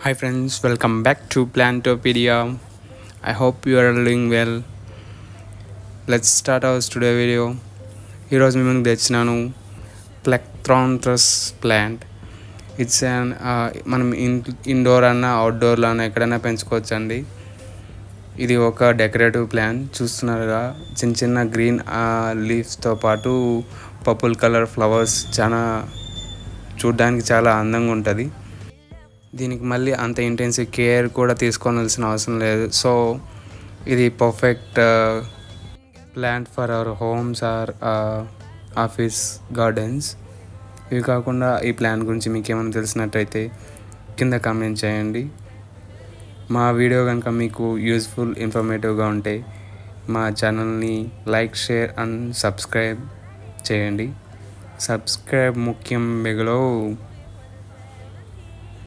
Hi friends, welcome back to Plantopedia. I hope you are doing well. Let's start our today video. ఈరోజు మీ ముందుకు తెచ్చినాను ప్లెక్ట్రాంథ్రస్ plant. It's an మనం indoor అన్నా అవుట్డోర్లో అన్నా ఎక్కడైనా పెంచుకోవచ్చండి. ఇది ఒక డెకరేటివ్ ప్లాంట్. చూస్తున్నారుగా చిన్న చిన్న గ్రీన్ లీవ్స్తో పాటు పర్పుల్ కలర్ ఫ్లవర్స్ చూడడానికి చాలా అందంగా ఉంటుంది. దీనికి మళ్ళీ అంత ఇంటెన్సివ్ కేర్ కూడా తీసుకోవాల్సిన అవసరం లేదు. సో ఇది perfect plant for our homes or office gardens. ఇవి కాకుండా ఈ ప్లాంట్ గురించి మీకు ఏమైనా తెలిసినట్టయితే కింద కామెంట్ చేయండి. మా వీడియో కనుక మీకు యూస్ఫుల్ ఇన్ఫర్మేటివ్గా ఉంటే మా ఛానల్ని లైక్, షేర్ అండ్ సబ్స్క్రైబ్ చేయండి. సబ్స్క్రైబ్ ముఖ్యం, మిగలో